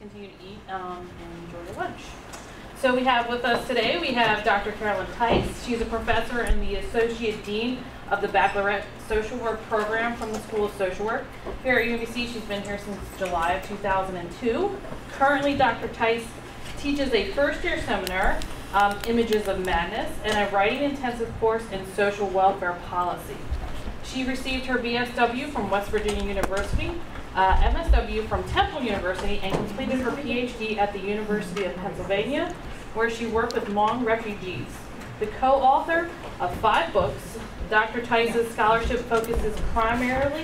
continue to eat and enjoy your lunch. So we have with us today, we have Dr. Carolyn Tice. She's a professor and the Associate Dean of the Baccalaureate Social Work Program from the School of Social Work. Here at UMBC, she's been here since July of 2002. Currently, Dr. Tice teaches a first-year seminar, Images of Madness, and a writing intensive course in social welfare policy. She received her BSW from West Virginia University, MSW from Temple University, and completed her PhD at the University of Pennsylvania, where she worked with Hmong refugees. The co-author of 5 books, Dr. Tice's scholarship focuses primarily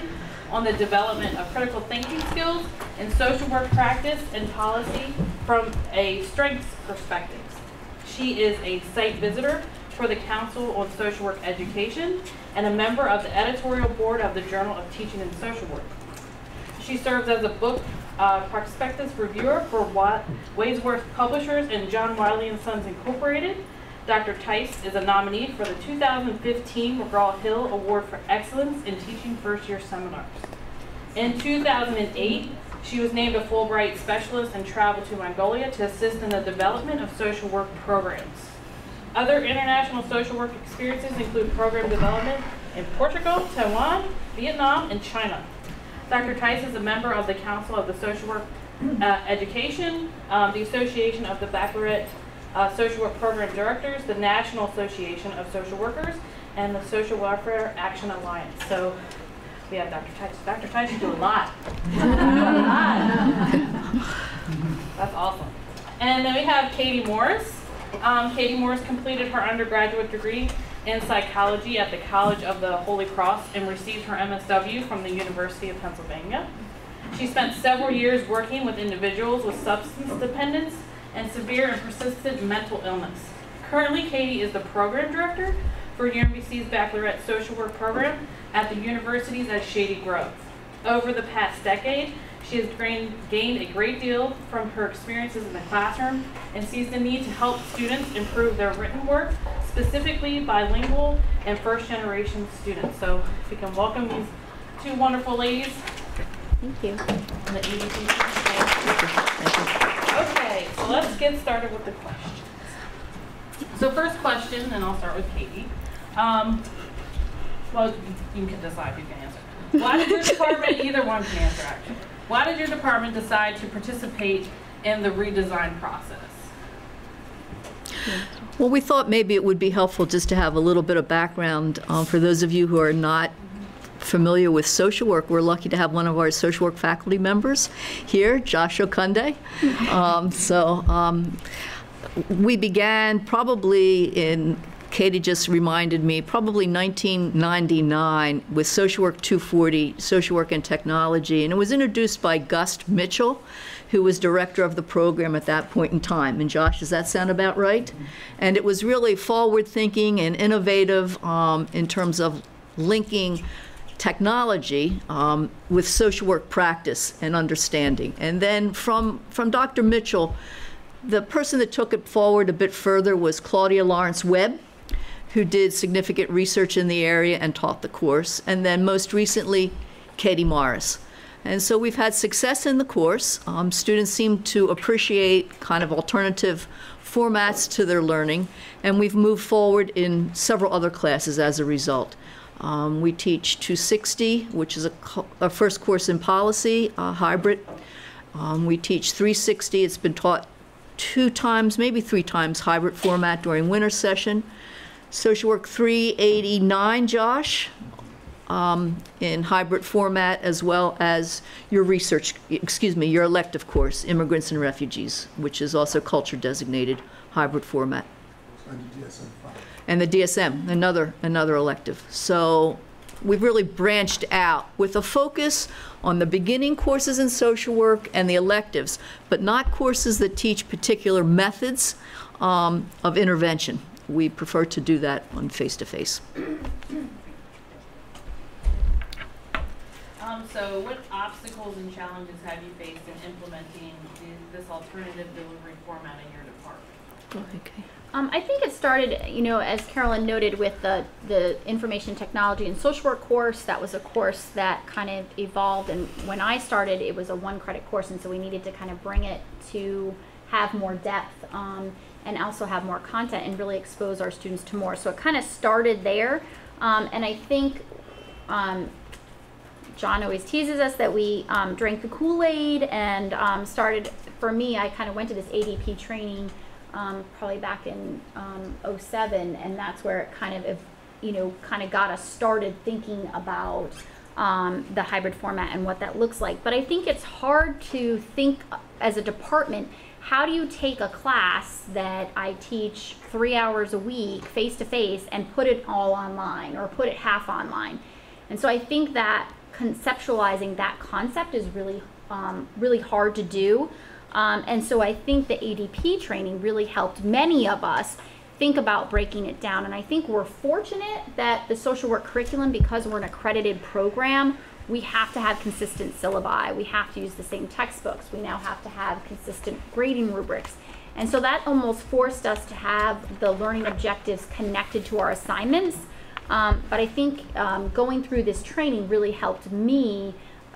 on the development of critical thinking skills and social work practice and policy from a strengths perspective. She is a site visitor for the Council on Social Work Education and a member of the editorial board of the Journal of Teaching and Social Work. She serves as a book prospectus reviewer for Wadsworth Publishers and John Wiley & Sons Incorporated. Dr. Tice is a nominee for the 2015 McGraw-Hill Award for Excellence in Teaching First-Year Seminars. In 2008, she was named a Fulbright Specialist and traveled to Mongolia to assist in the development of social work programs. Other international social work experiences include program development in Portugal, Taiwan, Vietnam, and China. Dr. Tice is a member of the Council of the Social Work Education, the Association of the Baccalaureate Social Work Program Directors, the National Association of Social Workers, and the Social Welfare Action Alliance. So we have Dr. Tice. Dr. Tice, you do a lot. That's awesome. And then we have Katie Morris. Katie Morris completed her undergraduate degree in psychology at the College of the Holy Cross and received her MSW from the University of Pennsylvania. She spent several years working with individuals with substance dependence and severe and persistent mental illness. Currently, Katie is the program director for UMBC's Baccalaureate Social Work Program at the universities at Shady Grove. Over the past decade, she has gained a great deal from her experiences in the classroom and sees the need to help students improve their written work, specifically bilingual and first-generation students. So if we can welcome these 2 wonderful ladies. Thank you. And the ADP. Okay, so let's get started with the questions. So first question, and I'll start with Katie. Well, you can decide who can answer. Why did your department, either one can answer actually. Why did your department decide to participate in the redesign process? Well, we thought maybe it would be helpful just to have a little bit of background for those of you who are not familiar with social work. We're lucky to have one of our social work faculty members here, Josh Okunde. We began probably in, Katie just reminded me, probably 1999 with Social Work 240, Social Work and Technology, and it was introduced by Gus Mitchell, who was director of the program at that point in time. And Josh, does that sound about right? And it was really forward-thinking and innovative in terms of linking technology with social work practice and understanding. And then from Dr. Mitchell, the person that took it forward a bit further was Claudia Lawrence Webb, who did significant research in the area and taught the course, and then most recently, Katie Morris. And so we've had success in the course. Students seem to appreciate kind of alternative formats to their learning, and we've moved forward in several other classes as a result. We teach 260, which is a first course in policy, hybrid. We teach 360. It's been taught 2 times, maybe 3 times, hybrid format during winter session. Social Work 389, Josh, in hybrid format, as well as your your elective course, Immigrants and Refugees, which is also culture designated hybrid format. And the DSM 5. And the DSM, another elective. So we've really branched out with a focus on the beginning courses in social work and the electives, but not courses that teach particular methods of intervention. We prefer to do that on face-to-face. So what obstacles and challenges have you faced in implementing this alternative delivery format in your department? Go ahead, Kate. I think it started, you know, as Carolyn noted, with the information technology and social work course. That was a course that kind of evolved, and when I started, it was a 1-credit course, and so we needed to kind of bring it to have more depth and also have more content and really expose our students to more. So it kind of started there, and I think John always teases us that we drank the Kool-Aid and started. For me, I kind of went to this ADP training probably back in '07, and that's where it kind of, you know, kind of got us started thinking about the hybrid format and what that looks like. But I think it's hard to think as a department, how do you take a class that I teach 3 hours a week face-to-face and put it all online or put it half online? And so I think that conceptualizing that concept is really, really hard to do. And so I think the ADP training really helped many of us think about breaking it down. And I think we're fortunate that the social work curriculum, because we're an accredited program, we have to have consistent syllabi. We have to use the same textbooks. We now have to have consistent grading rubrics. And so that almost forced us to have the learning objectives connected to our assignments. But I think going through this training really helped me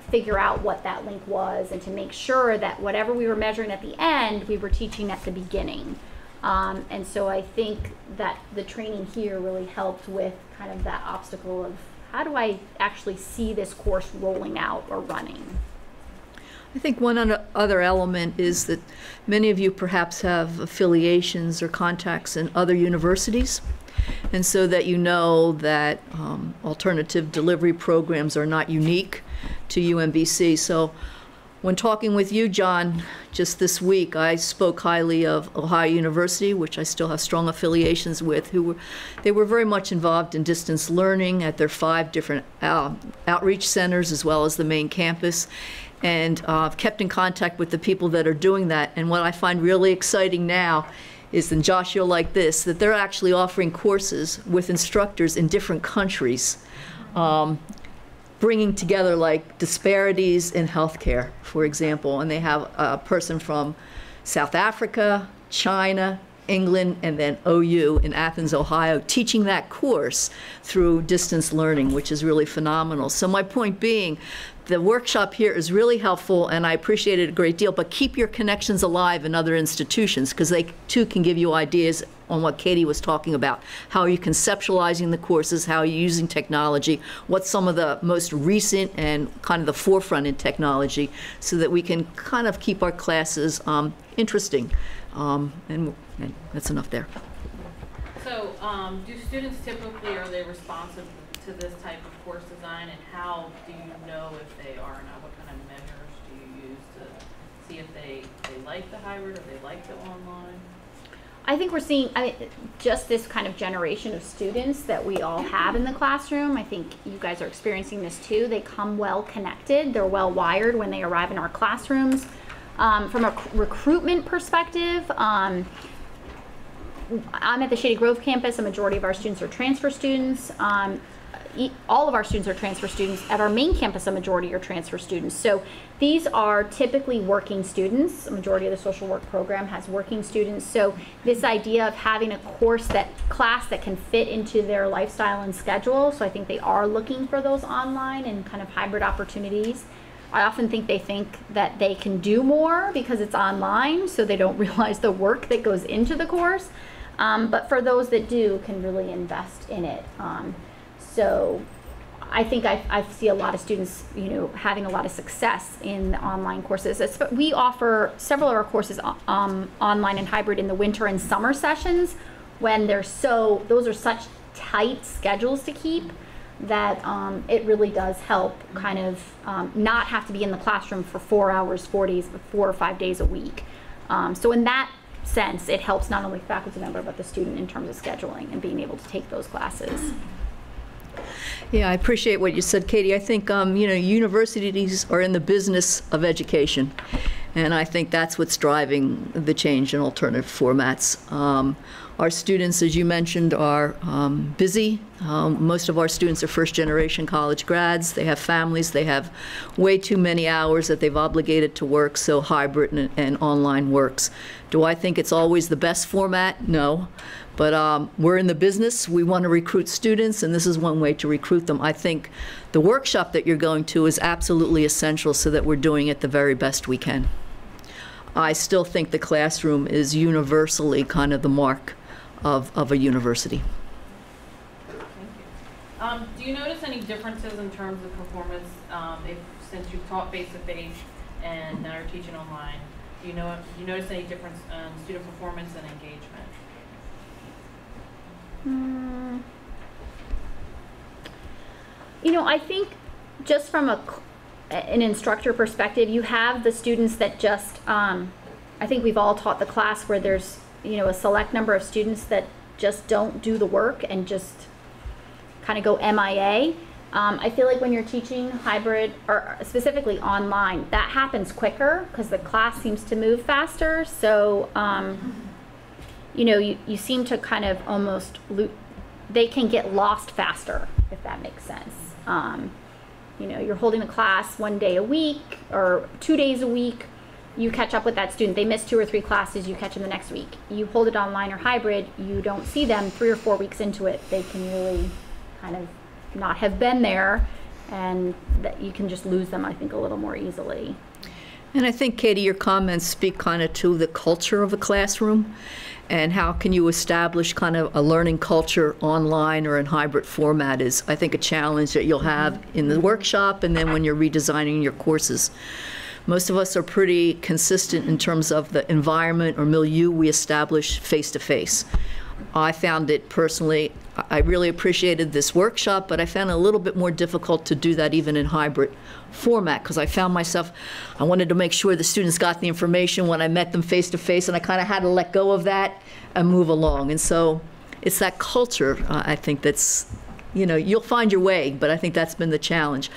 figure out what that link was and to make sure that whatever we were measuring at the end, we were teaching at the beginning. And so I think that the training here really helped with kind of that obstacle of how do I actually see this course rolling out or running? I think one other element is that many of you perhaps have affiliations or contacts in other universities, and so that you know that alternative delivery programs are not unique to UMBC. So when talking with you, John, just this week, I spoke highly of Ohio University, which I still have strong affiliations with, they were very much involved in distance learning at their 5 different outreach centers as well as the main campus. And I've kept in contact with the people that are doing that. And what I find really exciting now is, and Josh, you'll like this, that they're actually offering courses with instructors in different countries, bringing together like disparities in healthcare, for example. And they have a person from South Africa, China, England, and then OU in Athens, Ohio, teaching that course through distance learning, which is really phenomenal. So my point being, the workshop here is really helpful, and I appreciate it a great deal, but keep your connections alive in other institutions, because they too can give you ideas on what Katie was talking about. How are you conceptualizing the courses? How are you using technology? What's some of the most recent and kind of the forefront in technology, so that we can kind of keep our classes interesting. And that's enough there. So do students typically, are they responsive to this type of course design, and how do you know if they are or not? What kind of measures do you use to see if they like the hybrid or they like the online? I think we're seeing just this kind of generation of students that we all have in the classroom. I think you guys are experiencing this too. They come well connected. They're well wired when they arrive in our classrooms. From a recruitment perspective, I'm at the Shady Grove campus. A majority of our students are transfer students. All of our students are transfer students. At our main campus, a majority are transfer students. So these are typically working students. A majority of the social work program has working students. So this idea of having a class that can fit into their lifestyle and schedule. So I think they are looking for those online and kind of hybrid opportunities. I often think they think that they can do more because it's online, so they don't realize the work that goes into the course. But for those that do, can really invest in it. So I think I see a lot of students, you know, having a lot of success in the online courses. We offer several of our courses online and hybrid in the winter and summer sessions, when those are such tight schedules to keep that it really does help kind of not have to be in the classroom for 4 hours, 4 or 5 days a week. So in that sense, it helps not only faculty member, but the student in terms of scheduling and being able to take those classes. Yeah, I appreciate what you said, Katie. I think, you know, universities are in the business of education, and I think that's what's driving the change in alternative formats. Our students, as you mentioned, are busy. Most of our students are first-generation college grads. They have families. They have way too many hours that they've obligated to work, so hybrid and online works. Do I think it's always the best format? No. But we're in the business. We want to recruit students, and this is one way to recruit them. I think the workshop that you're going to is absolutely essential so that we're doing it the very best we can. I still think the classroom is universally kind of the mark of a university. Thank you. Do you notice any differences in terms of performance since you've taught face-to-face and now you're teaching online? Do you notice any difference in student performance and engagement? You know, I think just from an instructor perspective, you have the students that just, I think we've all taught the class where there's, you know, a select number of students that just don't do the work and just kind of go MIA. I feel like when you're teaching hybrid or specifically online, that happens quicker because the class seems to move faster. So, you know, you seem to kind of almost, they can get lost faster, if that makes sense. You know, you're holding a class 1 day a week or 2 days a week, you catch up with that student. They miss 2 or 3 classes, you catch them the next week. You hold it online or hybrid, you don't see them 3 or 4 weeks into it. They can really kind of not have been there, and that you can just lose them, I think, a little more easily. And I think, Katie, your comments speak kind of to the culture of a classroom and how can you establish kind of a learning culture online or in hybrid format is, I think, a challenge that you'll have in the workshop and then when you're redesigning your courses. Most of us are pretty consistent in terms of the environment or milieu we establish face-to-face. I found it personally, I really appreciated this workshop, but I found it a little bit more difficult to do that even in hybrid format because I found myself, I wanted to make sure the students got the information when I met them face-to-face, and I kind of had to let go of that and move along. And so it's that culture, I think, that's, you know, you'll find your way, but I think that's been the challenge.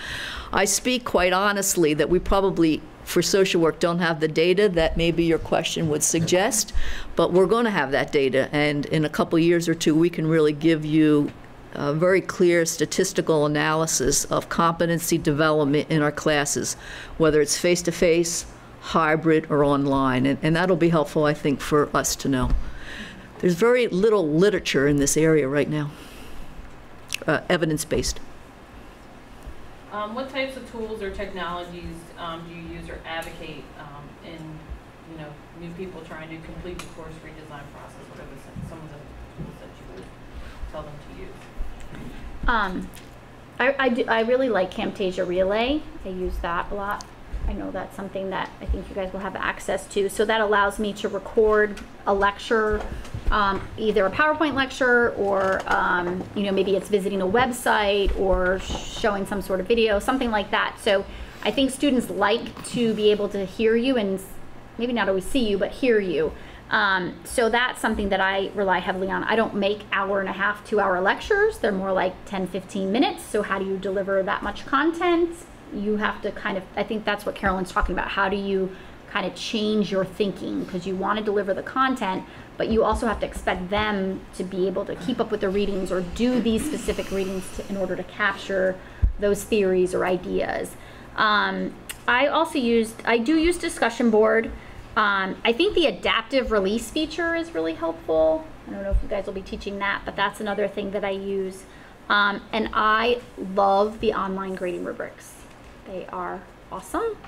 I speak quite honestly that we probably, for social work, don't have the data that maybe your question would suggest, but we're going to have that data, and in a couple years or two we can really give you a very clear statistical analysis of competency development in our classes, whether it's face-to-face, hybrid, or online, and that'll be helpful, I think, for us to know. There's very little literature in this area right now, evidence-based. What types of tools or technologies do you use or advocate in, you know, new people trying to complete the course redesign process? What are some of the tools that you would tell them to use? I really like Camtasia Relay. I use that a lot. I know that's something that I think you guys will have access to. So that allows me to record a lecture, either a PowerPoint lecture or, you know, maybe it's visiting a website or showing some sort of video, something like that. So I think students like to be able to hear you and maybe not always see you, but hear you. So that's something that I rely heavily on. I don't make 1.5 hour, 2 hour lectures. They're more like 10, 15 minutes. So how do you deliver that much content? You have to kind of, I think that's what Carolyn's talking about. How do you kind of change your thinking? Because you want to deliver the content, but you also have to expect them to be able to keep up with the readings or do these specific readings in order to capture those theories or ideas. I do use discussion board. I think the adaptive release feature is really helpful. I don't know if you guys will be teaching that, but that's another thing that I use. And I love the online grading rubrics. They are awesome.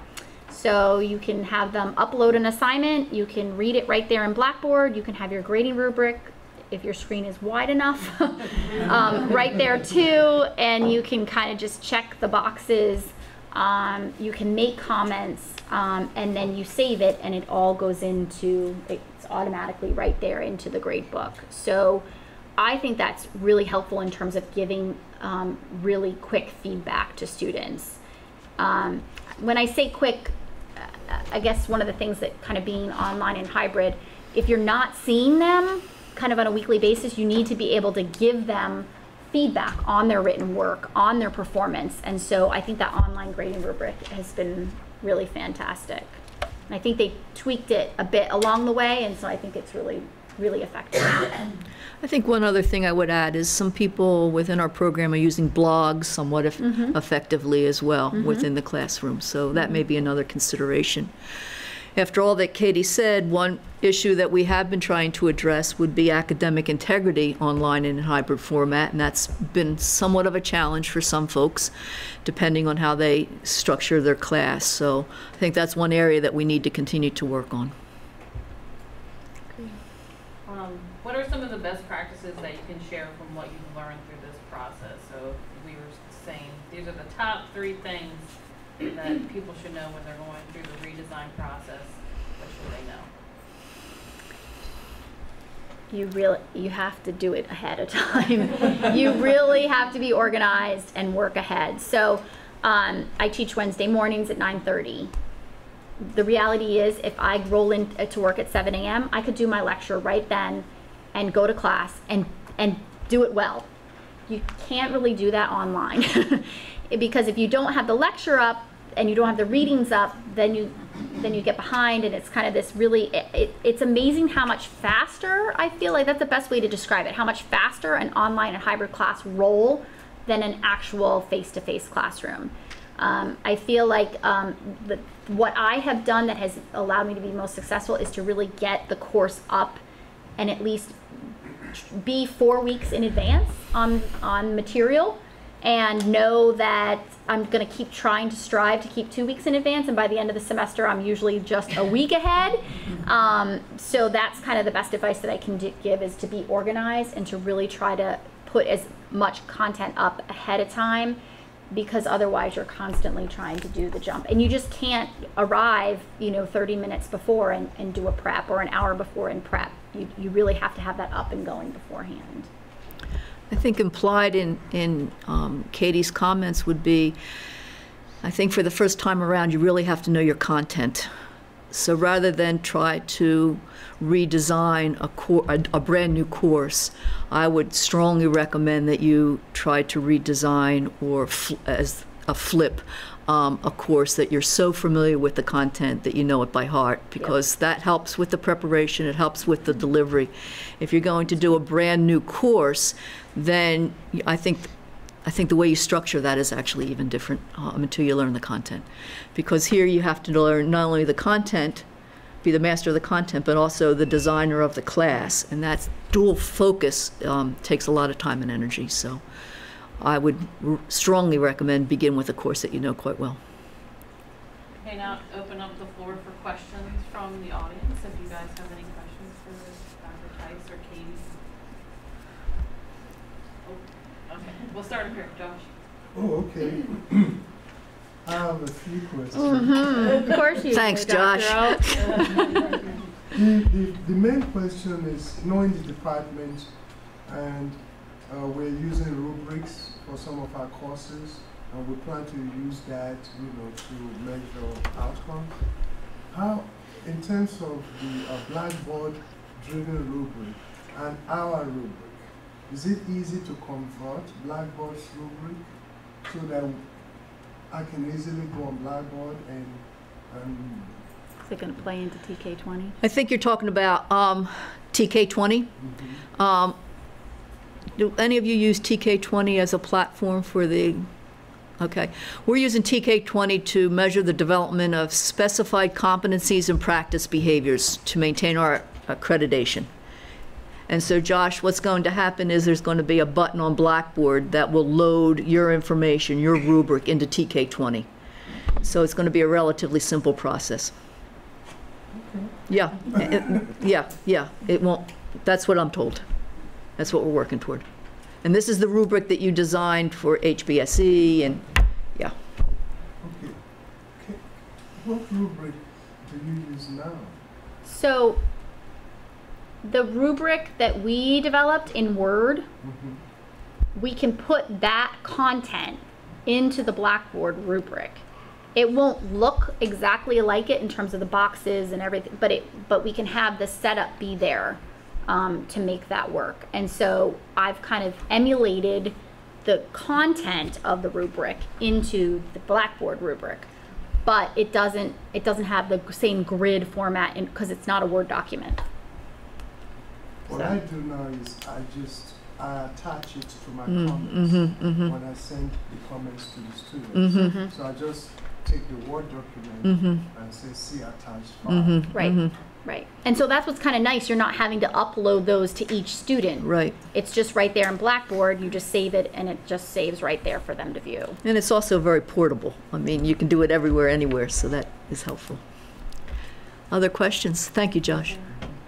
So you can have them upload an assignment, you can read it right there in Blackboard, you can have your grading rubric, if your screen is wide enough, right there too, and you can kind of just check the boxes. You can make comments, and then you save it, and it all goes into, it's automatically right there into the grade book. So I think that's really helpful in terms of giving really quick feedback to students. When I say quick, I guess one of the things that kind of being online and hybrid, if you're not seeing them kind of on a weekly basis, you need to be able to give them feedback on their written work, on their performance. And so I think that online grading rubric has been really fantastic. And I think they tweaked it a bit along the way, and so I think it's really really effective. I think one other thing I would add is some people within our program are using blogs somewhat effectively as well within the classroom. So that may be another consideration. After all that Katie said, one issue that we have been trying to address would be academic integrity online in hybrid format, and that's been somewhat of a challenge for some folks, depending on how they structure their class. So I think that's one area that we need to continue to work on. What are some of the best practices that you can share from what you've learned through this process? So we were saying these are the top 3 things that people should know when they're going through the redesign process. What should they know? You have to do it ahead of time. You really have to be organized and work ahead. So I teach Wednesday mornings at 9:30. The reality is if I roll in to work at 7 a.m., I could do my lecture right then and go to class and do it well. You can't really do that online because if you don't have the lecture up and you don't have the readings up, then you get behind, and it's kind of this really, it's amazing how much faster, I feel like that's the best way to describe it, how much faster an online and hybrid class roll than an actual face-to-face classroom. I feel like what I have done that has allowed me to be most successful is to really get the course up and at least be 4 weeks in advance on material, and know that I'm going to keep trying to strive to keep 2 weeks in advance, and by the end of the semester I'm usually just a week ahead. So that's kind of the best advice that I can give, is to be organized and to really try to put as much content up ahead of time, because otherwise you're constantly trying to do the jump, and you just can't arrive 30 minutes before and do a prep, or an hour before and prep. You really have to have that up and going beforehand. I think implied in Katie's comments would be, I think for the first time around, you really have to know your content. So rather than try to redesign a brand new course, I would strongly recommend that you try to redesign or as a flip a course that you're so familiar with the content that you know it by heart, because that helps with the preparation, it helps with the delivery. If you're going to do a brand new course, then I think the way you structure that is actually even different until you learn the content. Because here you have to learn not only the content, be the master of the content, but also the designer of the class. And that dual focus takes a lot of time and energy. So I would strongly recommend begin with a course that you know quite well. Okay, now open up the floor for questions from the audience. If you guys have any questions for Dr. Tice or Katie. Oh, okay. We'll start up here, Josh. Oh, okay. I have a few questions. Of course you do. Thanks, Josh. The main question is, knowing the department, and we're using rubrics for some of our courses, and we plan to use that, to measure outcomes. How, in terms of the Blackboard-driven rubric and our rubric, is it easy to convert Blackboard's rubric so that I can easily go on Blackboard and Is it going to play into TK20? I think you're talking about TK20. Do any of you use TK20 as a platform for the, okay. We're using TK20 to measure the development of specified competencies and practice behaviors to maintain our accreditation. And so, Josh, what's going to happen is there's going to be a button on Blackboard that will load your information, your rubric, into TK20. So it's going to be a relatively simple process. Yeah, it won't, that's what I'm told. That's what we're working toward. And this is the rubric that you designed for HBSE, and yeah. Okay. What rubric do you use now? So the rubric that we developed in Word, we can put that content into the Blackboard rubric. It won't look exactly like it in terms of the boxes and everything, but we can have the setup be there to make that work. And so I've kind of emulated the content of the rubric into the Blackboard rubric, but it doesn't have the same grid format because it's not a Word document. What So- I do now is I attach it to my Mm, comments mhm. when I send the comments to the students. Mhm. So I just take the Word document Mhm. and say, see attached file. Mhm. Right. Mhm. Right. And so that's what's kind of nice. You're not having to upload those to each student. Right. It's just right there in Blackboard. You just save it and it just saves right there for them to view. And it's also very portable. I mean, you can do it everywhere, anywhere, so that is helpful. Other questions? Thank you, Josh.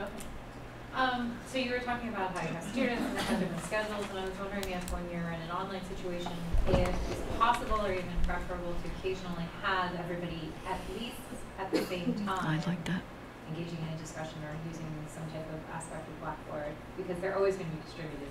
Okay. So you were talking about how you have students and they have different schedules, and I was wondering if when you're in an online situation, if it's possible or even preferable to occasionally have everybody at least at the same time I like that. engaging in a discussion or using some type of aspect of Blackboard, because they're always going to be distributed.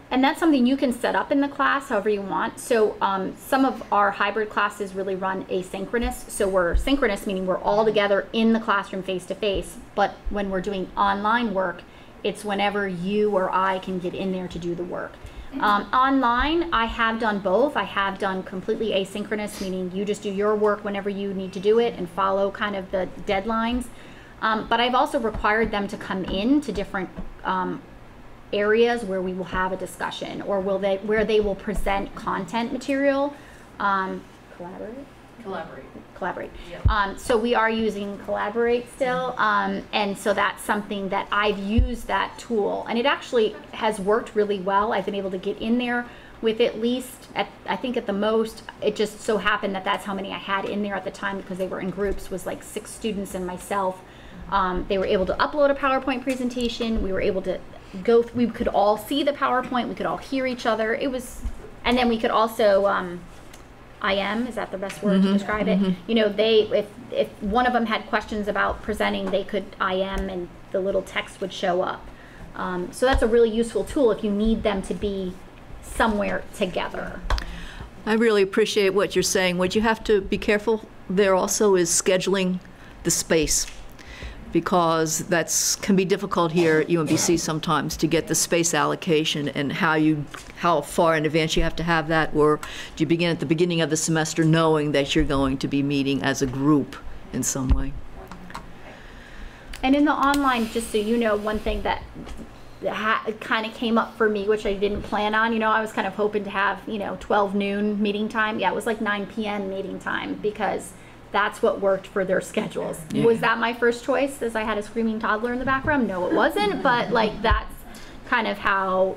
And that's something you can set up in the class however you want. So some of our hybrid classes really run asynchronous. So we're synchronous, meaning we're all together in the classroom face to face. But when we're doing online work, it's whenever you or I can get in there to do the work. Online, I have done both. I have done completely asynchronous, meaning you just do your work whenever you need to do it and follow kind of the deadlines. But I've also required them to come in to different areas where we will have a discussion, or where they will present content material. Collaborate. Yep. So we are using Collaborate still, and so that's something that I've used that tool, and it actually has worked really well. I've been able to get in there with at least, I think at the most, it just so happened that that's how many I had in there at the time, because they were in groups, was like 6 students and myself. They were able to upload a PowerPoint presentation. We were able to we could all see the PowerPoint. We could all hear each other. It was, and then we could also, IM, is that the best word to describe it? You know, if one of them had questions about presenting, they could IM and the little text would show up. So that's a really useful tool if you need them to be somewhere together. I really appreciate what you're saying. What you have to be careful there also is scheduling the space, because that's can be difficult here at UMBC sometimes to get the space allocation, and how far in advance you have to have that, or do you begin at the beginning of the semester knowing that you're going to be meeting as a group in some way. And in the online, just so you know, one thing that kind of came up for me, which I didn't plan on, you know, I was kind of hoping to have, 12 noon meeting time. Yeah, it was like 9 p.m. meeting time, because that's what worked for their schedules. Yeah. Was that my first choice, as I had a screaming toddler in the background? No, it wasn't, but like that's kind of how,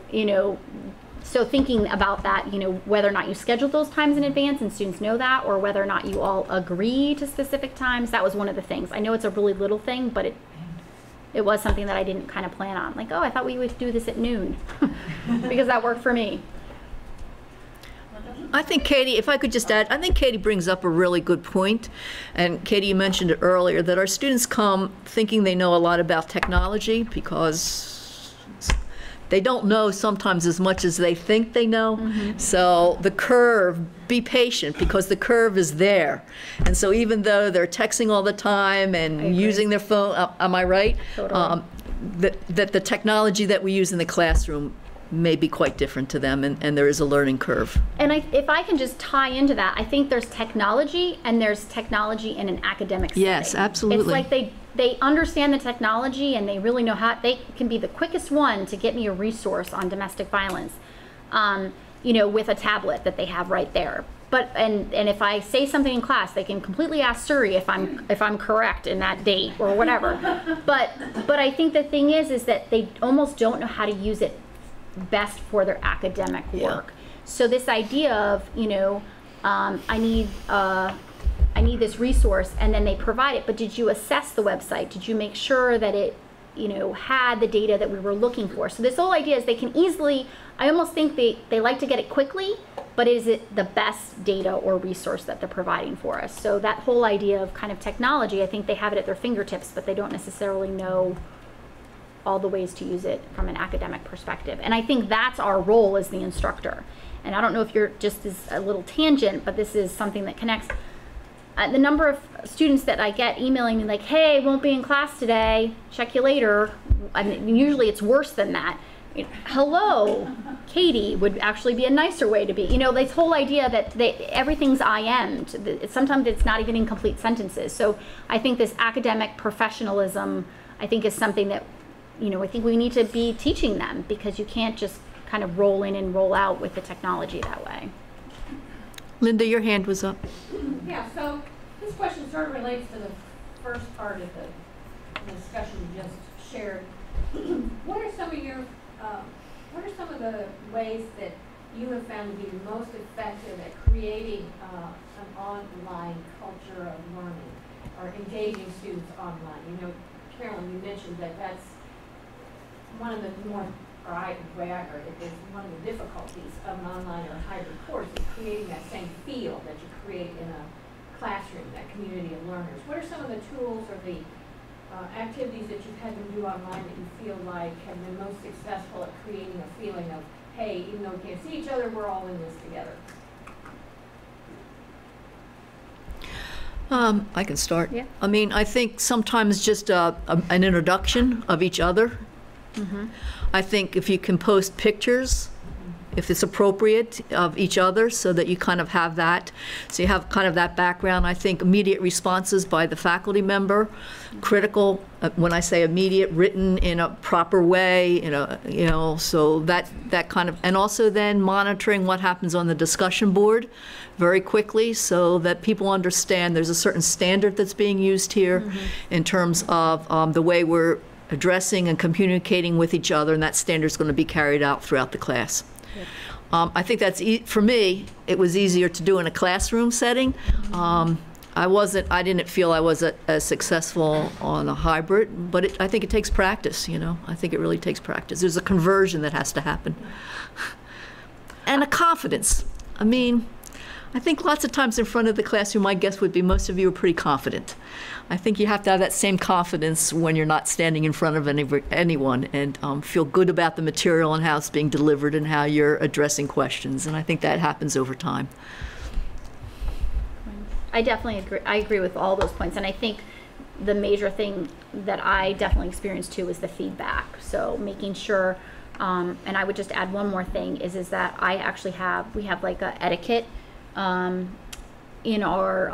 so thinking about that, whether or not you schedule those times in advance and students know that, or whether or not you all agree to specific times, that was one of the things. I know it's a really little thing, but it was something that I didn't kind of plan on. Like, oh, I thought we would do this at noon, because that worked for me. I think Katie, if I could just add, I think Katie brings up a really good point. And Katie, you mentioned it earlier, that our students come thinking they know a lot about technology, because they don't know sometimes as much as they think they know. So the curve, be patient, because the curve is there. And so even though they're texting all the time and using their phone, am I right? Totally. That the technology that we use in the classroom may be quite different to them, and there is a learning curve. And if I can just tie into that, I think there's technology, and there's technology in an academic setting. Yes, absolutely. It's like they understand the technology, and they really know how, they can be the quickest one to get me a resource on domestic violence, with a tablet that they have right there. But and if I say something in class, they can completely ask Suri if I'm correct in that date or whatever. But I think the thing is that they almost don't know how to use it best for their academic work. So this idea of, I need this resource, and then they provide it, but did you assess the website? Did you make sure that it, had the data that we were looking for? So this whole idea is they can easily, I almost think they like to get it quickly, but is it the best data or resource that they're providing for us? So that whole idea of kind of technology, I think they have it at their fingertips, but they don't necessarily know all the ways to use it from an academic perspective. And I think that's our role as the instructor. And I don't know if you're just as a little tangent, but this is something that connects. The number of students that I get emailing me like, hey, won't be in class today, check you later. I mean, usually it's worse than that. Hello, Katie would actually be a nicer way to be. This whole idea that everything's IM'd. Sometimes it's not even in complete sentences. So I think this academic professionalism, I think, is something that you know, I think we need to be teaching them, because you can't just kind of roll in and roll out with the technology that way. Linda, your hand was up. Yeah, so this question sort of relates to the first part of the discussion you just shared. What are some of the ways that you have found to be most effective at creating an online culture of learning or engaging students online? You know, Carolyn, you mentioned that that's one of the more, or the way I heard it, is one of the difficulties of an online or a hybrid course is creating that same feel that you create in a classroom, that community of learners. What are some of the tools or the activities that you've had them do online that you feel like have been most successful at creating a feeling of, hey, even though we can't see each other, we're all in this together? I can start. Yeah. I mean, I think sometimes just an introduction of each other. I think if you can post pictures, if it's appropriate, of each other, so that you kind of have that, so you have kind of that background. I think immediate responses by the faculty member, critical, when I say immediate, written in a proper way, you know, so that kind of, and also then monitoring what happens on the discussion board very quickly, so that people understand there's a certain standard that's being used here in terms of the way we're addressing and communicating with each other, and that standard is going to be carried out throughout the class. I think that's, for me, it was easier to do in a classroom setting. I didn't feel I was as successful on a hybrid, but I think it takes practice, you know. I think it really takes practice. There's a conversion that has to happen. And a confidence. I mean, I think lots of times in front of the classroom, my guess would be most of you are pretty confident. I think you have to have that same confidence when you're not standing in front of anyone, and feel good about the material and how it's being delivered and how you're addressing questions. And I think that happens over time. I definitely agree. I agree with all those points. And I think the major thing that I definitely experienced too is the feedback. So making sure, and I would just add one more thing, is that we have like a etiquette in our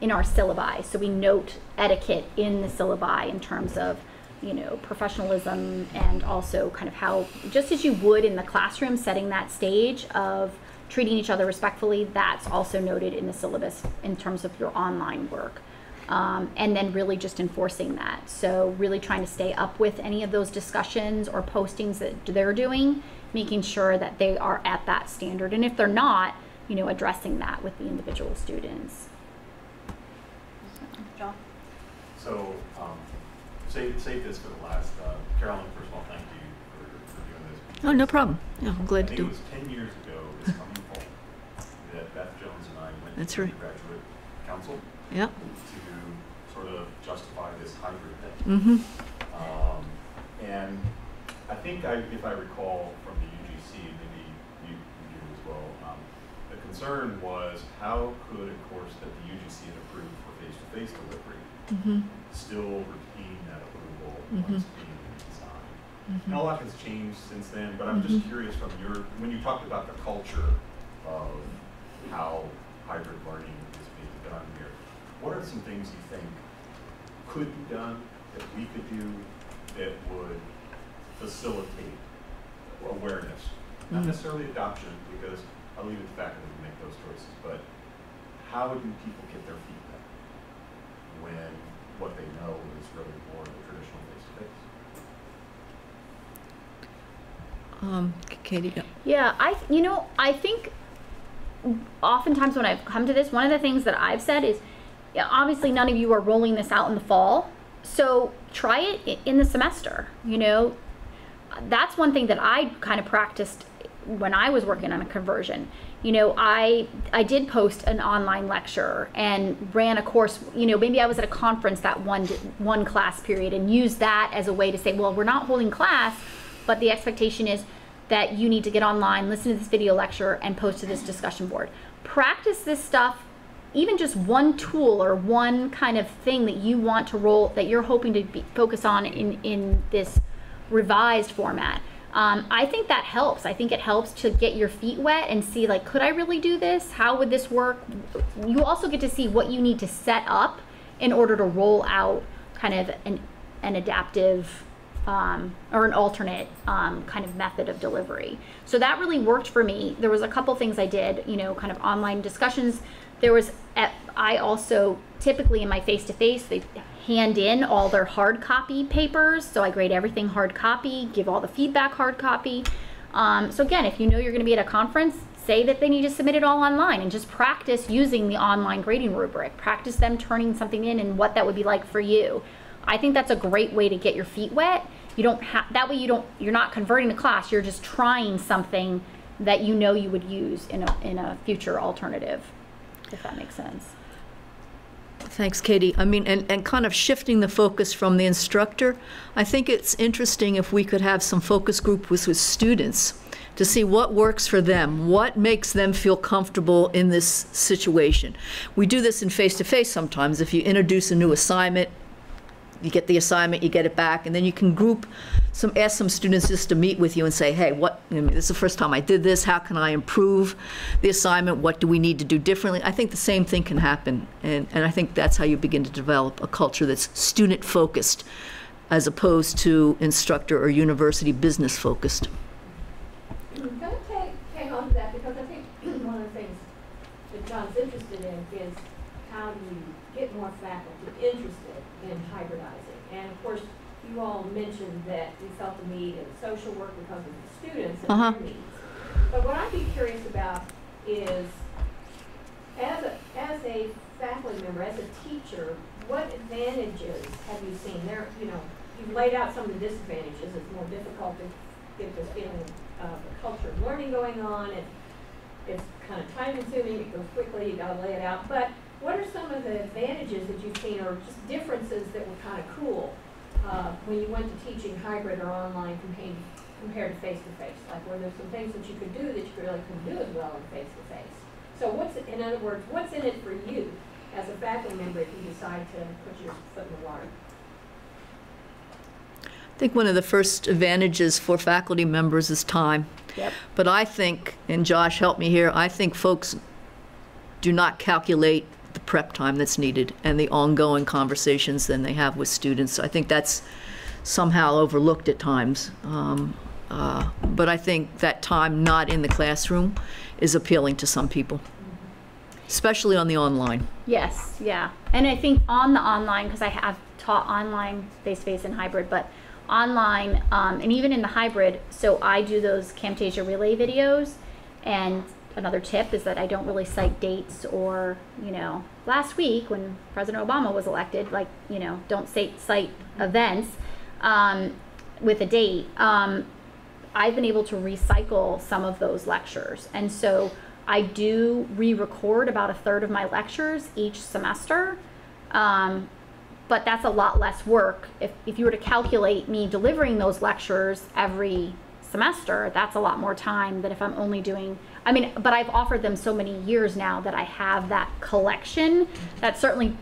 syllabi. So we note etiquette in the syllabi in terms of, you know, professionalism, and also kind of how, just as you would in the classroom, setting that stage of treating each other respectfully, that's also noted in the syllabus in terms of your online work. And then really just enforcing that. So really trying to stay up with any of those discussions or postings that they're doing, making sure that they are at that standard. And if they're not, you know, addressing that with the individual students. John? So, save this for the last. Carolyn, first of all, thank you for doing this. Oh, no problem. Yeah, I'm glad to do it. it. It was 10 years ago, this coming fall, that Beth Jones and I went That's to right. the graduate council Yeah. to sort of justify this hybrid thing. And I think, if I recall from the UGC, maybe you do as well, the concern was how could a course that the UGC had approved for face-to-face delivery still retain that approval once being designed. And a lot has changed since then, but I'm just curious from when you talked about the culture of how hybrid learning is being done here, what are some things you think could be done, that we could do, that would facilitate awareness? Not necessarily adoption, because I'll leave it to faculty to make those choices, but how do people get their feedback when what they know is really more the traditional face-to-face? Katie? Yeah, I think oftentimes when I've come to this, one of the things that I've said is, obviously none of you are rolling this out in the fall, so try it in the semester. You know, that's one thing that I kind of practiced when I was working on a conversion. You know, I did post an online lecture and ran a course. You know, maybe I was at a conference that one class period, and used that as a way to say, well, we're not holding class, but the expectation is that you need to get online, listen to this video lecture, and post to this discussion board. Practice this stuff, even just one tool or one kind of thing that you want to roll, that you're hoping to focus on in this revised format. I think that helps. I think it helps to get your feet wet and see, like, could I really do this? How would this work? You also get to see what you need to set up in order to roll out kind of an adaptive or an alternate kind of method of delivery. So that really worked for me. There was a couple things I did, you know, kind of online discussions. I also typically in my face-to-face, they hand in all their hard copy papers. So I grade everything hard copy, give all the feedback hard copy. So again, if you know you're going to be at a conference, say that they need to submit it all online and just practice using the online grading rubric. Practice them turning something in and what that would be like for you. I think that's a great way to get your feet wet. You don't have, that way you're not converting the class, you're just trying something that you know you would use in a future alternative, if that makes sense. Thanks, Katie. I mean, and kind of shifting the focus from the instructor, I think it's interesting if we could have some focus group with students to see what works for them, what makes them feel comfortable in this situation. We do this in face-to-face sometimes. If you introduce a new assignment, you get the assignment, you get it back, and then you can ask some students just to meet with you and say, hey, this is the first time I did this, how can I improve the assignment, what do we need to do differently? I think the same thing can happen, and I think that's how you begin to develop a culture that's student-focused as opposed to instructor or university business-focused. I'm going to hang on to that because I think one of the things that John's interested in is how do you get more faculty interested in hybridizing. And of course, you all mentioned that you felt the need in social work because of the students and their needs. But what I'd be curious about is, as a faculty member, as a teacher, what advantages have you seen? You've laid out some of the disadvantages. It's more difficult to get this feeling of a culture of learning going on. It's kind of time consuming, it goes quickly, you gotta lay it out. But what are some of the advantages that you've seen, or just differences that were kind of cool when you went to teaching hybrid or online compared to face-to-face? Like, were there some things that you could do that you really couldn't do as well in face-to-face? So in other words, what's in it for you as a faculty member if you decide to put your foot in the water? I think one of the first advantages for faculty members is time. Yep. But I think, and Josh helped me here, I think folks do not calculate the prep time that's needed and the ongoing conversations then they have with students. I think that's somehow overlooked at times. But I think that time not in the classroom is appealing to some people, especially on the online. Yes, yeah. And I think on the online, because I have taught online, face-to-face and hybrid, but online, and even in the hybrid, so I do those Camtasia Relay videos, and another tip is that I don't really cite dates or, last week when President Obama was elected, don't cite events with a date. I've been able to recycle some of those lectures. And so I do re-record about a third of my lectures each semester. But that's a lot less work. If you were to calculate me delivering those lectures every semester, that's a lot more time than if I'm only doing, but I've offered them so many years now that I have that collection. That certainly,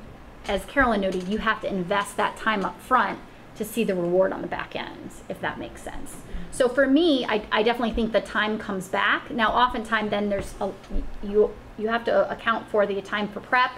as Carolyn noted, you have to invest that time up front to see the reward on the back end, if that makes sense. So for me, I definitely think the time comes back. Now, oftentimes then you have to account for the time for prep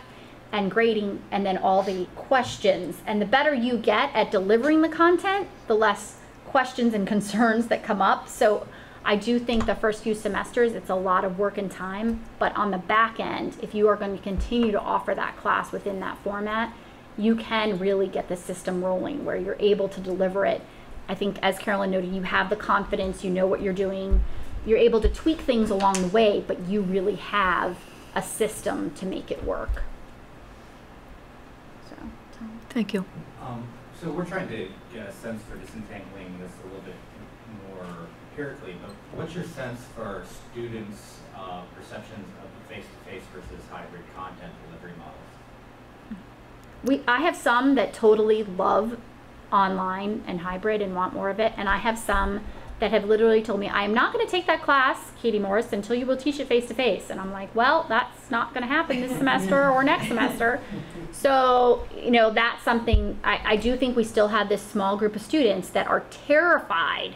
and grading, and then all the questions. And the better you get at delivering the content, the less questions and concerns that come up. So I do think the first few semesters, it's a lot of work and time, but on the back end, if you are going to continue to offer that class within that format, you can really get the system rolling where you're able to deliver it. I think, as Carolyn noted, you have the confidence, you know what you're doing, you're able to tweak things along the way, but you really have a system to make it work. Thank you. So we're trying to get a sense for disentangling this a little bit more empirically, but what's your sense for students' perceptions of the face-to-face versus hybrid content delivery models? I have some that totally love online and hybrid and want more of it, and I have some that have literally told me, I am not going to take that class, Katie Morris, until you will teach it face-to-face. And I'm like, well, that's not going to happen this semester or next semester. So, that's something, I do think we still have this small group of students that are terrified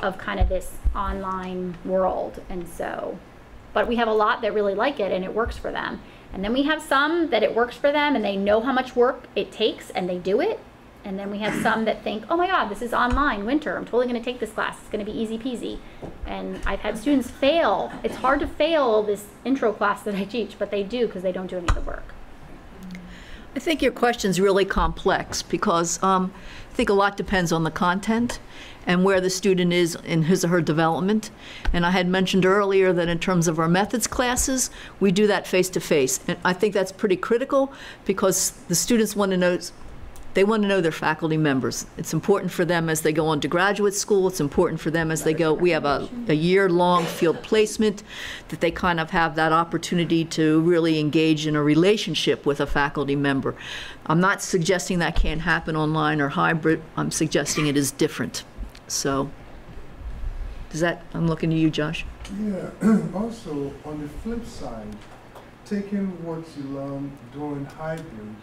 of kind of this online world. And so, but we have a lot that really like it and it works for them. And then we have some that it works for them and they know how much work it takes and they do it. And then we have some that think, oh my God, this is online, winter, I'm totally going to take this class. It's going to be easy peasy. And I've had students fail. It's hard to fail this intro class that I teach, but they do because they don't do any of the work. I think your question's really complex because I think a lot depends on the content and where the student is in his or her development. And I had mentioned earlier that in terms of our methods classes, we do that face-to-face. And I think that's pretty critical because the students want to know, they want to know their faculty members. It's important for them as they go on to graduate school. It's important for them as they go. We have a year-long field placement that they kind of have that opportunity to really engage in a relationship with a faculty member. I'm not suggesting that can't happen online or hybrid. I'm suggesting it is different. So, does that, I'm looking to you, Josh. Yeah, also on the flip side, taking what you learn during hybrid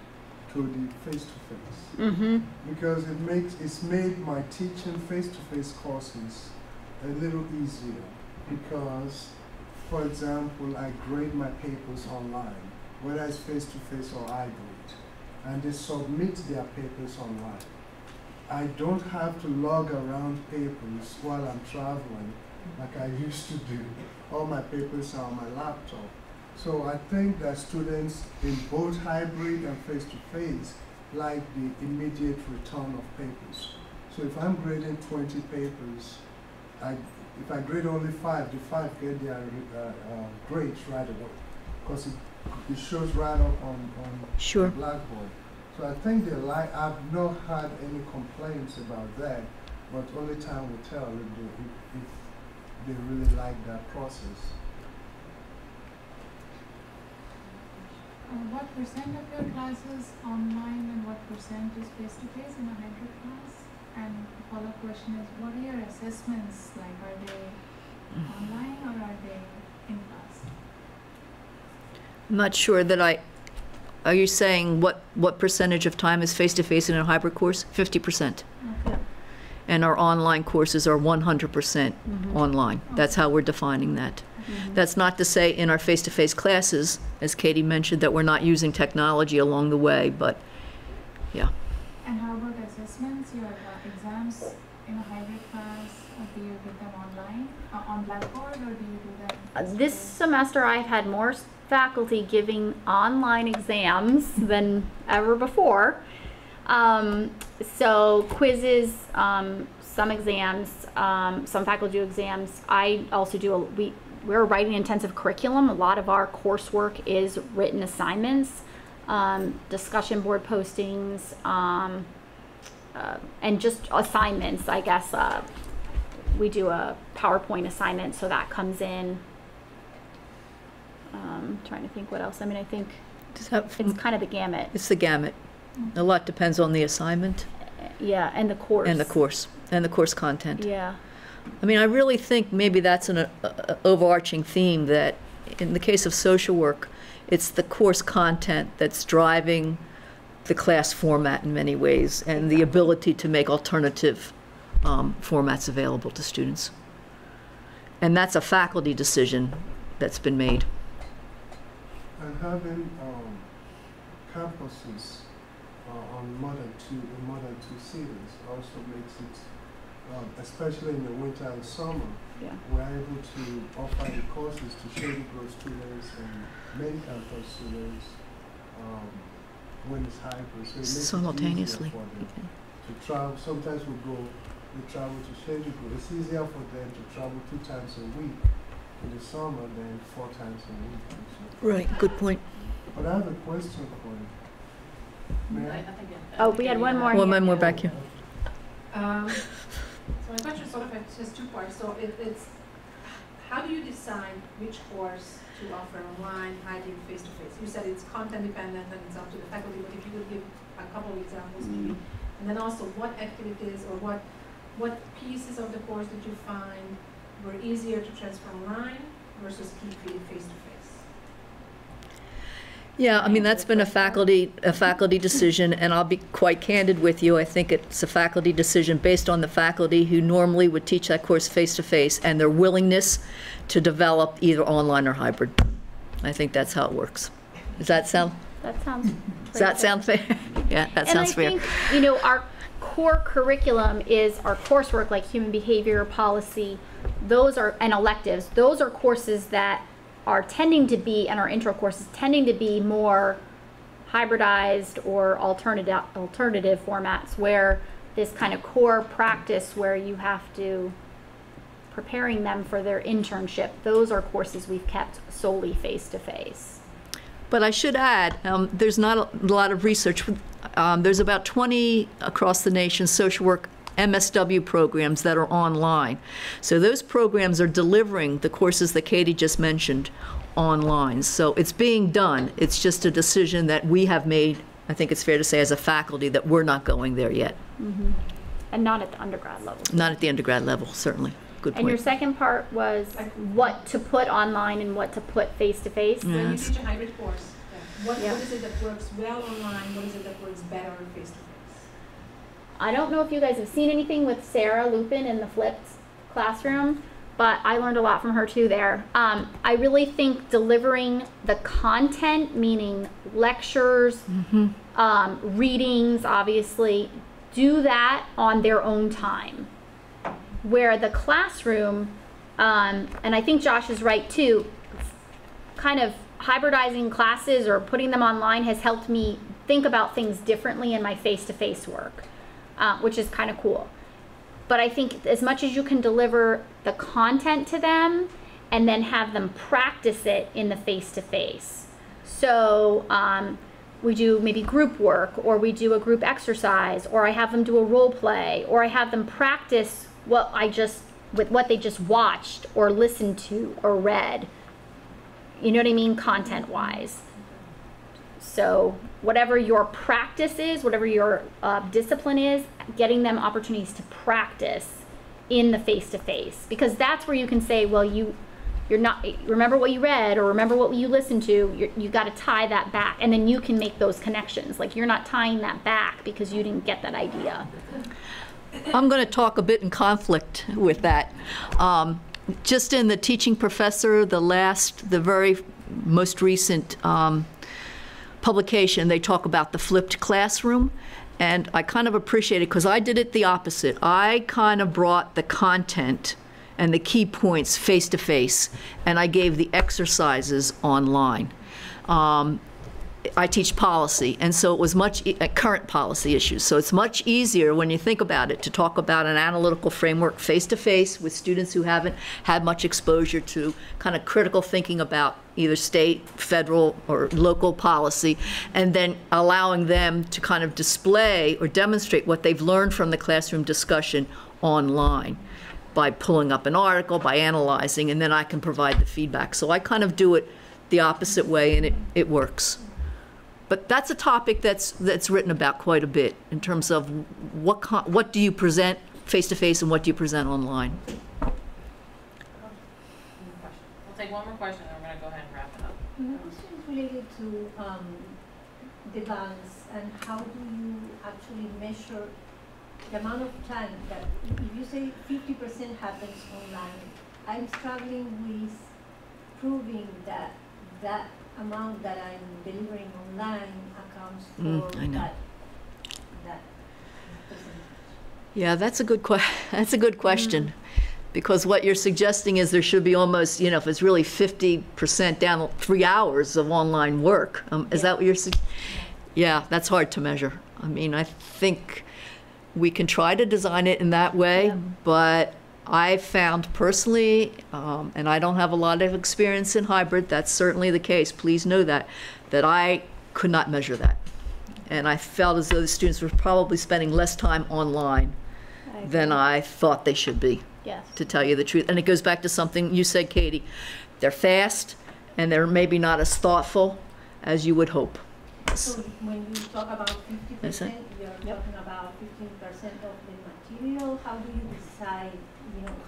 to the face-to-face. Because it's made my teaching face-to-face courses a little easier because, for example, I grade my papers online, whether it's face-to-face or hybrid, and they submit their papers online. I don't have to log around papers while I'm traveling like I used to do. All my papers are on my laptop. So I think that students in both hybrid and face-to-face like the immediate return of papers. So if I'm grading 20 papers, if I grade only 5, the 5 get their grades right away because it shows right up on Sure. the blackboard. So I think I've not had any complaints about that, but only time will tell if they really like that process. What percent of your classes online and what percent is face-to-face in a hybrid class? And the follow-up question is, what are your assessments like? Are they online or are they in class? I'm not sure that are you saying what percentage of time is face-to-face in a hybrid course? 50%. Okay. And our online courses are 100% online. That's how we're defining that. That's not to say in our face-to-face classes, as Katie mentioned, that we're not using technology along the way, but yeah. And how about assessments? Your exams in a hybrid class, do you get them online, on Blackboard, or do you do them? This semester I've had more faculty giving online exams than ever before. So quizzes, some exams, some faculty do exams. I also do we're a writing intensive curriculum. A lot of our coursework is written assignments, discussion board postings, and just assignments, I guess. We do a PowerPoint assignment, so that comes in. Trying to think what else. I mean, I think it's kind of the gamut. It's the gamut. A lot depends on the assignment. Yeah, and the course. And the course. And the course content. Yeah. I mean, I really think maybe that's an overarching theme that in the case of social work, it's the course content that's driving the class format in many ways and the ability to make alternative formats available to students. And that's a faculty decision that's been made. And having campuses in more than two cities also makes it, especially in the winter and summer, we're able to offer the courses to Shady students and main campus students when it's hybrid. So it makes simultaneously it easier for them to travel. Sometimes we travel to Shady. It's easier for them to travel 2 times a week in the summer than 4 times a week. So. Right, good point. But I have a question for you. Oh, we had one more. One more back here. So my question sort of has 2 parts. So it's how do you decide which course to offer online, hybrid, face-to-face? You said it's content dependent and it's up to the faculty, but if you could give a couple of examples maybe. And then also what activities or what pieces of the course did you find were easier to transfer online versus keep it face-to-face? Yeah, I mean, that's been a faculty decision, and I'll be quite candid with you. I think it's a faculty decision based on the faculty who normally would teach that course face-to-face and their willingness to develop either online or hybrid. I think that's how it works. Does that sound? That sounds. Does that sound fair? Yeah, that sounds fair. And I think, core curriculum is our coursework like human behavior, policy, those are, and electives. Those are courses that are tending to be, and our intro courses tending to be more hybridized or alternative formats, where this kind of core practice where you have to preparing them for their internship, those are courses we've kept solely face-to-face. But I should add, there's not a lot of research. There's about 20 across the nation social work MSW programs that are online. So those programs are delivering the courses that Katie just mentioned online. So it's being done. It's just a decision that we have made, I think it's fair to say, as a faculty, that we're not going there yet. Mm-hmm. And not at the undergrad level. Not at the undergrad level, certainly. Good point. And your second part was what to put online and what to put face-to-face? When you Yes. teach a hybrid course, what Yeah. is it that works well online? What is it that works better face-to-face? I don't know if you guys have seen anything with Sarah Lupin in the flipped classroom, but I learned a lot from her too there. I really think delivering the content, meaning lectures, readings, obviously, do that on their own time. Where the classroom, and I think Josh is right too, kind of hybridizing classes or putting them online has helped me think about things differently in my face-to-face work, which is kind of cool. But I think as much as you can deliver the content to them and then have them practice it in the face-to-face. So we do maybe group work, or we do a group exercise, or I have them do a role play, or I have them practice what they just watched or listened to or read. You know what I mean, content-wise. So whatever your practice is, whatever your discipline is, getting them opportunities to practice in the face-to-face, because that's where you can say, well, you're not, remember what you read or remember what you listened to, you got to tie that back, and then you can make those connections. Like, you're not tying that back because you didn't get that idea. I'm going to talk a bit in conflict with that. Just in the teaching professor, the very most recent publication, they talk about the flipped classroom. And I kind of appreciate it because I did it the opposite. I kind of brought the content and the key points face-to-face, and I gave the exercises online. I teach policy, and so it was current policy issues. So it's much easier when you think about it to talk about an analytical framework face-to-face with students who haven't had much exposure to kind of critical thinking about either state, federal, or local policy, and then allowing them to kind of display or demonstrate what they've learned from the classroom discussion online by pulling up an article, by analyzing, and then I can provide the feedback. So I kind of do it the opposite way, and it works. But that's a topic that's written about quite a bit in terms of what do you present face-to-face and what do you present online. We'll take one more question and we're going to go ahead and wrap it up. My question is related to the balance and how do you actually measure the amount of time that, if you say 50% happens online, I'm struggling with proving that that amount that I'm delivering online accounts for that percentage. Yeah, that's a good question. Because what you're suggesting is there should be almost, if it's really 50% down 3 hours of online work. Is that what you're saying? Yeah, that's hard to measure. I mean, I think we can try to design it in that way, but I found personally, and I don't have a lot of experience in hybrid, that's certainly the case, please know that I could not measure that. And I felt as though the students were probably spending less time online than I thought they should be, to tell you the truth. And it goes back to something you said, Katie. They're fast, and they're maybe not as thoughtful as you would hope. So when you talk about 50%, you're talking about 15% of the material. How do you decide,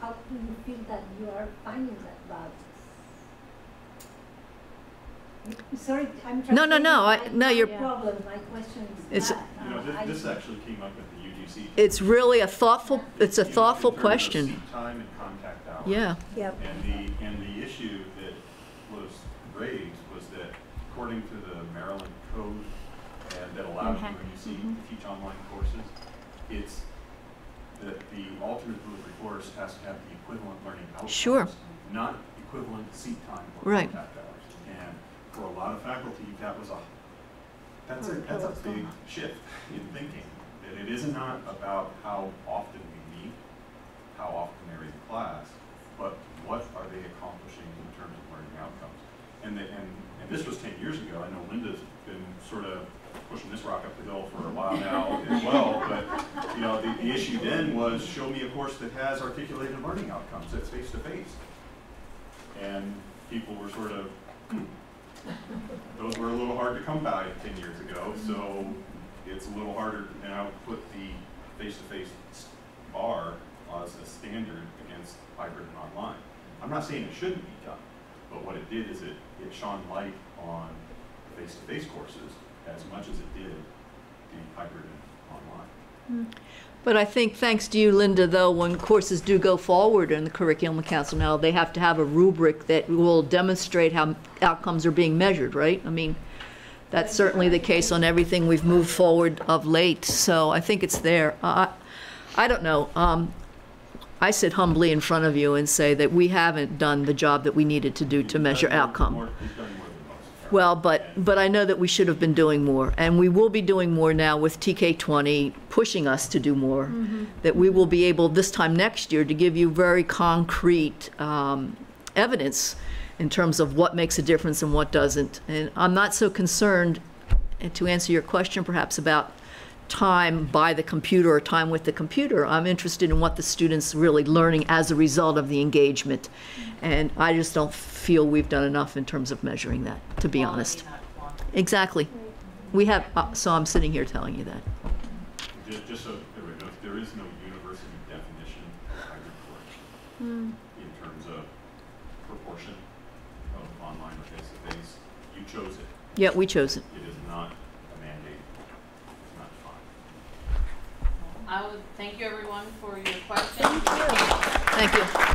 how do you feel that you are finding that balance? Sorry, I'm trying your problem. My question is this actually came up at the UGC. It's really a thoughtful question. Seat time and contact hours. Yeah. Yep. And the issue that was raised was that according to the Maryland code, and that allows you when you teach online courses, it's that the alternate delivery course has to have the equivalent learning outcomes. Sure. Not equivalent seat time or Right. contact hours. And for a lot of faculty, that's a big shift in thinking. That it is not about how often we meet, how often they're in class, but what are they accomplishing in terms of learning outcomes. And this was 10 years ago. I know Linda's been sort of pushing this rock up the hill for a while now as well, but you know, the issue then was show me a course that has articulated learning outcomes that's face-to-face. And people were sort of, those were a little hard to come by 10 years ago, so it's a little harder to now put the face-to-face bar as a standard against hybrid and online. I'm not saying it shouldn't be done, but what it did is it shone light on the face-to-face courses as much as it did the hybrid and online. But I think, thanks to you, Linda, though, when courses do go forward in the Curriculum Council now, they have to have a rubric that will demonstrate how outcomes are being measured, right? I mean, that's certainly the case on everything we've moved forward of late, so I think it's there. I don't know. I sit humbly in front of you and say that we haven't done the job that we needed to do to measure outcome. We've done more than most. Well, but I know that we should have been doing more, and we will be doing more now with TK20 pushing us to do more, that we will be able this time next year to give you very concrete evidence in terms of what makes a difference and what doesn't. And I'm not so concerned, and to answer your question perhaps about time by the computer or time with the computer. I'm interested in what the students really learning as a result of the engagement. And I just don't feel we've done enough in terms of measuring that, to be honest. Exactly. We have, so I'm sitting here telling you that. Just so everybody knows, there is no university definition of hybrid course in terms of proportion of online or face-to-face. You chose it. Yeah, we chose it. It is not a mandate. It's not defined. I would thank you everyone for your questions. Thank you.